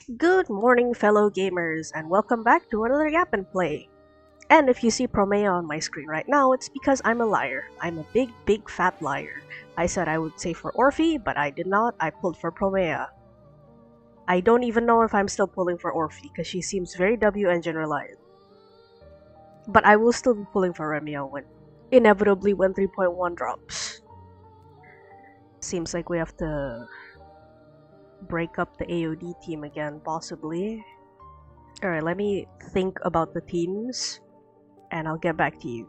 Good morning, fellow gamers, and welcome back to another YAP and Play. And if you see Promeia on my screen right now, it's because I'm a liar. I'm a big fat liar. I said I would say for Orphe, but I did not. I pulled for Promeia. I don't even know if I'm still pulling for Orphe, because she seems very W engine reliant. But I will still be pulling for Remio inevitably when 3.1 drops. Seems like we have to break up the AOD team again, possibly. Alright, let me think about the teams, and I'll get back to you.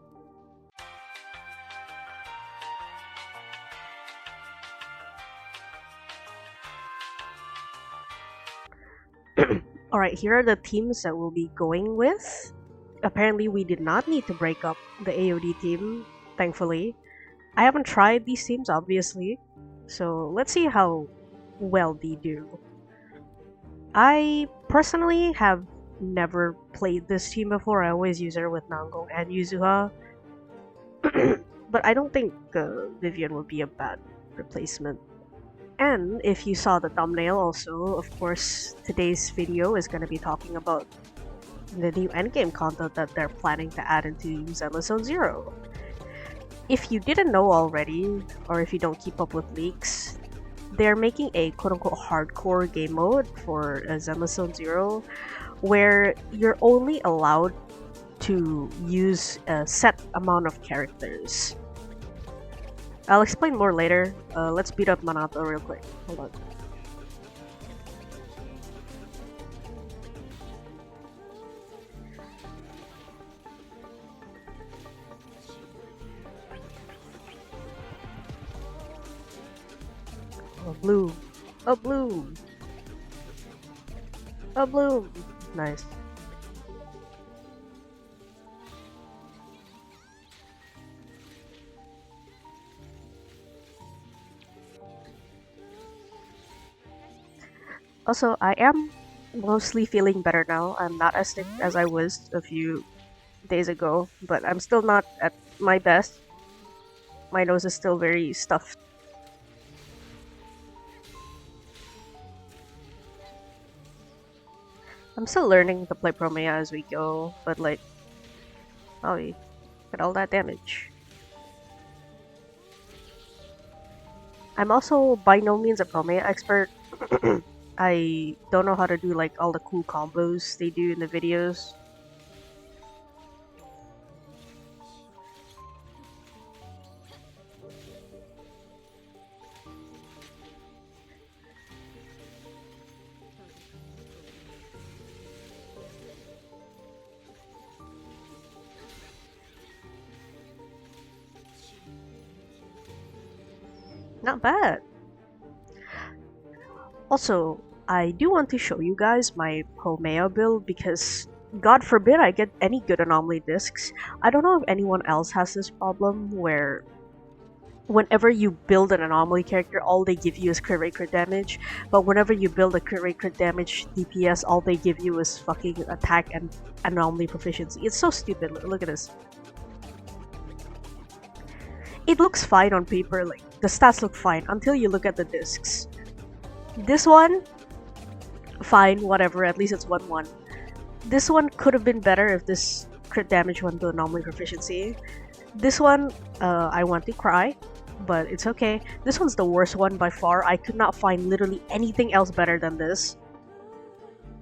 Alright, here are the teams that we'll be going with. Apparently, we did not need to break up the AOD team, thankfully. I haven't tried these teams, obviously, so let's see how well they do. I personally have never played this team before. I always use her with Nango and Yuzuha. But I don't think Vivian would be a bad replacement. And if you saw the thumbnail also, of course, today's video is going to be talking about the new endgame content that they're planning to add into Zenless Zone Zero. If you didn't know already, or if you don't keep up with leaks, they're making a quote-unquote hardcore game mode for Zenless Zone Zero, where you're only allowed to use a set amount of characters. I'll explain more later. Let's beat up Manato real quick. Hold on. Oh, blue. Oh, blue. Oh, blue. Nice. Also, I am mostly feeling better now. I'm not as sick as I was a few days ago, but I'm still not at my best. My nose is still very stuffed. I'm still learning to play Promeia as we go, but like, oh, you get all that damage. I'm also by no means a Promeia expert. I don't know how to do like all the cool combos they do in the videos. Not bad. Also, I do want to show you guys my Promeia build because God forbid I get any good anomaly discs. I don't know if anyone else has this problem where whenever you build an anomaly character, all they give you is crit rate crit damage, but whenever you build a crit rate crit damage DPS, all they give you is fucking attack and anomaly proficiency. It's so stupid. Look at this. It looks fine on paper, like the stats look fine until you look at the discs. This one, fine, whatever, at least it's 1-1. This one could have been better if this crit damage went to anomaly proficiency. This one, I want to cry, but it's okay. This one's the worst one by far. I could not find literally anything else better than this.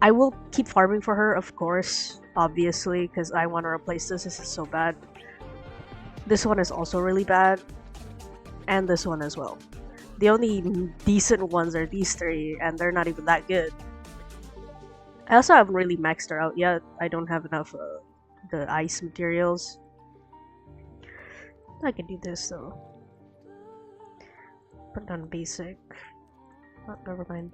I will keep farming for her, of course, obviously, because I want to replace this. This is so bad. This one is also really bad, and this one as well. The only decent ones are these three, and they're not even that good. I also haven't really maxed her out yet. I don't have enough the ice materials. I can do this though. Put it on basic. Oh, never mind.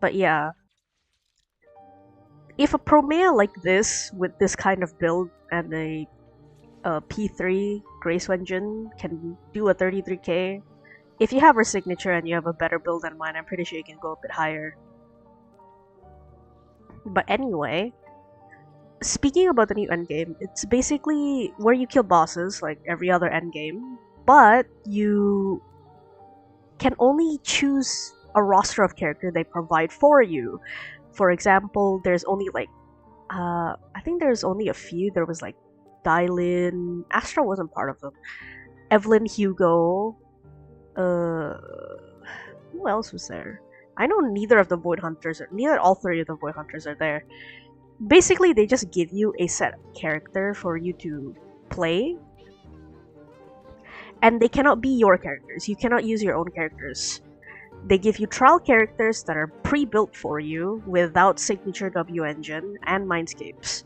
But yeah. If a Promeia like this, with this kind of build and a P3 Grace Engine can do a 33k, if you have her signature and you have a better build than mine, I'm pretty sure you can go a bit higher. But anyway, speaking about the new endgame, it's basically where you kill bosses like every other endgame, but you can only choose a roster of character they provide for you. For example, there's only like I think there's only a few. There was like Dylin, Astra wasn't part of them. Evelyn, Hugo, who else was there? I know neither of the Void Hunters, neither all three of the Void Hunters are there. Basically, they just give you a set character for you to play, and they cannot be your characters. You cannot use your own characters. They give you trial characters that are pre-built for you without signature W engine and mindscapes.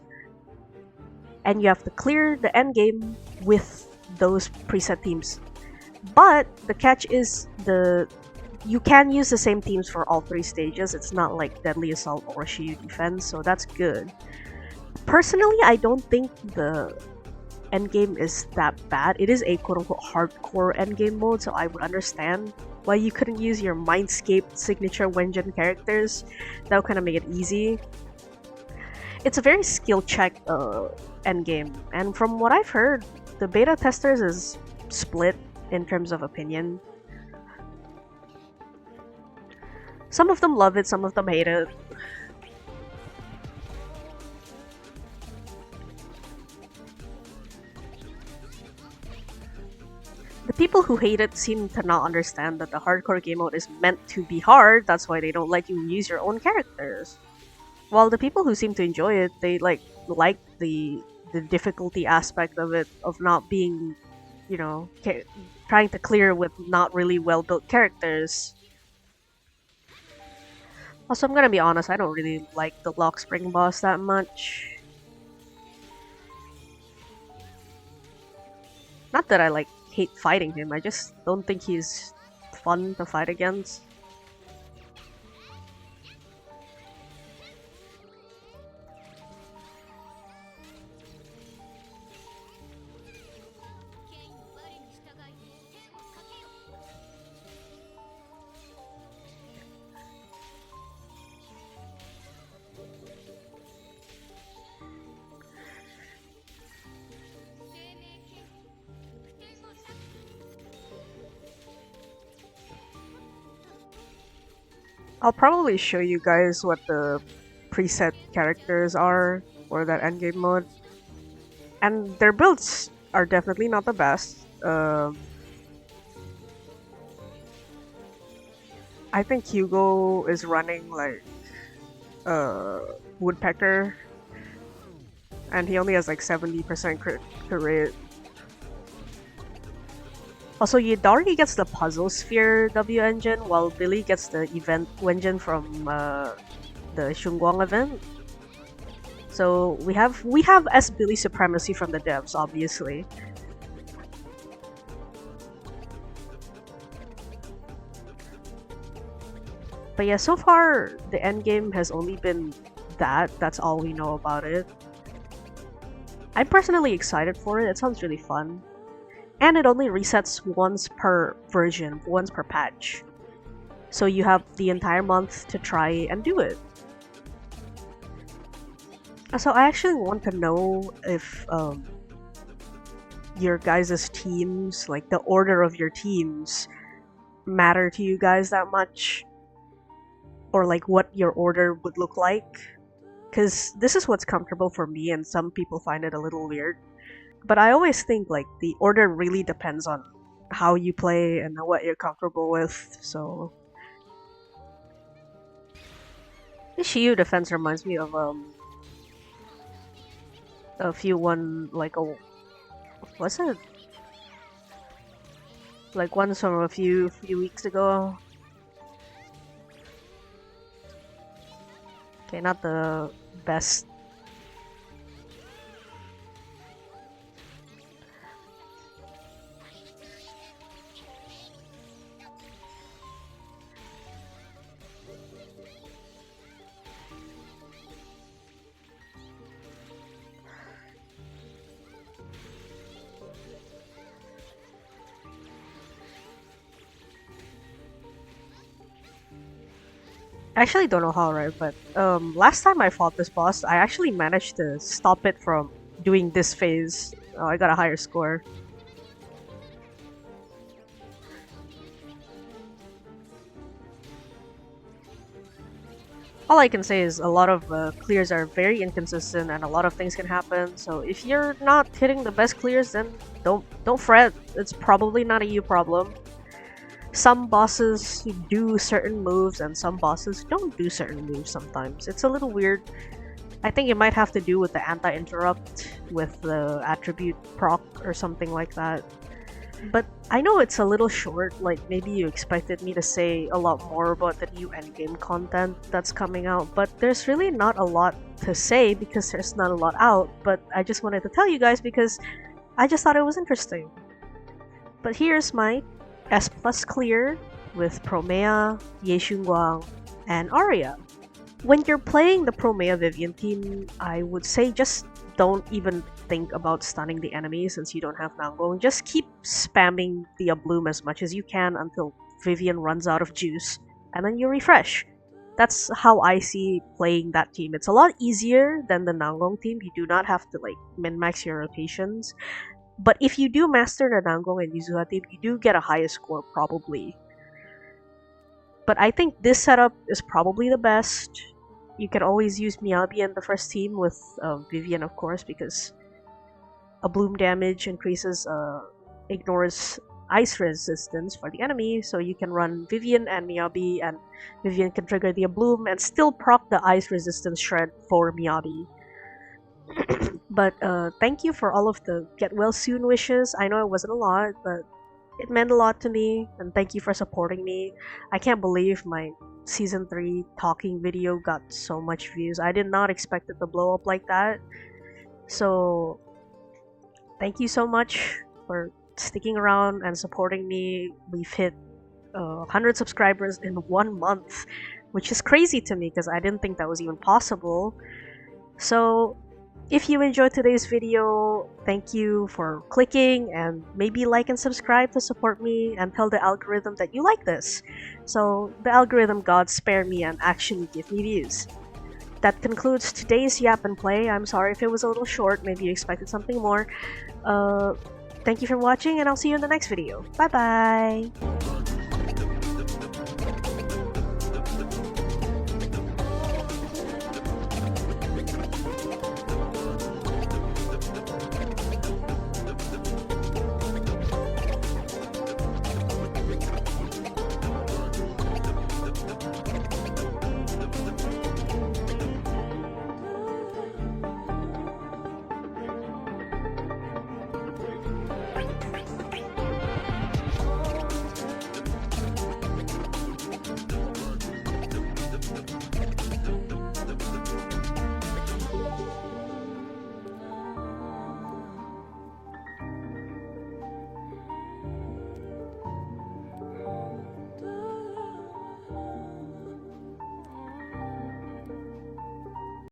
And you have to clear the endgame with those preset themes. But the catch is you can use the same themes for all three stages. It's not like Deadly Assault or SHIYU Defense, so that's good. Personally, I don't think the endgame is that bad. It is a quote-unquote hardcore endgame mode, so I would understand why you couldn't use your Mindscape signature Wenjin characters. That would kind of make it easy. It's a very skill check endgame, and from what I've heard, the beta testers is split in terms of opinion. Some of them love it, some of them hate it. The people who hate it seem to not understand that the hardcore game mode is meant to be hard, that's why they don't let you use your own characters. While the people who seem to enjoy it, they like the difficulty aspect of it, of not being, you know, trying to clear with not really well-built characters. Also, I'm gonna be honest, I don't really like the Lock Spring boss that much. Not that I like hate fighting him, I just don't think he's fun to fight against. I'll probably show you guys what the preset characters are for that endgame mode. And their builds are definitely not the best. I think Hugo is running like Woodpecker, and he only has like 70% crit rate. Also, Yidari gets the Puzzle Sphere W engine, while Billy gets the event engine from the Shunguang event. So we have S Billy supremacy from the devs, obviously. But yeah, so far the endgame has only been that. That's all we know about it. I'm personally excited for it. It sounds really fun. And it only resets once per version, once per patch. So you have the entire month to try and do it. So I actually want to know if your guys' teams, like the order of your teams, matter to you guys that much? Or like what your order would look like? Because this is what's comfortable for me, and some people find it a little weird. But I always think like the order really depends on how you play and what you're comfortable with, so... This SHIYU defense reminds me of a few one, like a... what's it? Like one from a few weeks ago. Okay, not the best. I actually don't know how, right? But last time I fought this boss, I actually managed to stop it from doing this phase. Oh, I got a higher score. All I can say is a lot of clears are very inconsistent and a lot of things can happen. So if you're not hitting the best clears, then don't fret. It's probably not a you problem. Some bosses do certain moves and some bosses don't do certain moves sometimes. It's a little weird. I think it might have to do with the anti-interrupt with the attribute proc or something like that. But I know it's a little short, like maybe you expected me to say a lot more about the new endgame content that's coming out, but there's really not a lot to say because there's not a lot out, but I just wanted to tell you guys because I just thought it was interesting. But here's my S plus clear with Promeia, Ye Xunguang, and Arya. When you're playing the Promeia Vivian team, I would say just don't even think about stunning the enemy since you don't have Nanggong. Just keep spamming the Bloom as much as you can until Vivian runs out of juice, and then you refresh. That's how I see playing that team. It's a lot easier than the Nanggong team. You do not have to like min-max your rotations. But if you do master the Nanggong and Yuzuha team, you do get a higher score probably. But I think this setup is probably the best. You can always use Miyabi in the first team with Vivian, of course, because a bloom damage increases, ignores ice resistance for the enemy, so you can run Vivian and Miyabi, and Vivian can trigger the bloom and still proc the ice resistance shred for Miyabi. But thank you for all of the get well soon wishes. I know it wasn't a lot, but it meant a lot to me, and thank you for supporting me. I can't believe my Season 3 talking video got so much views. I did not expect it to blow up like that. So, thank you so much for sticking around and supporting me. We've hit 100 subscribers in 1 month, which is crazy to me because I didn't think that was even possible. So, if you enjoyed today's video, thank you for clicking, and maybe like and subscribe to support me and tell the algorithm that you like this. So the algorithm gods spare me and actually give me views. That concludes today's Yap and Play. I'm sorry if it was a little short, maybe you expected something more. Thank you for watching, and I'll see you in the next video. Bye bye!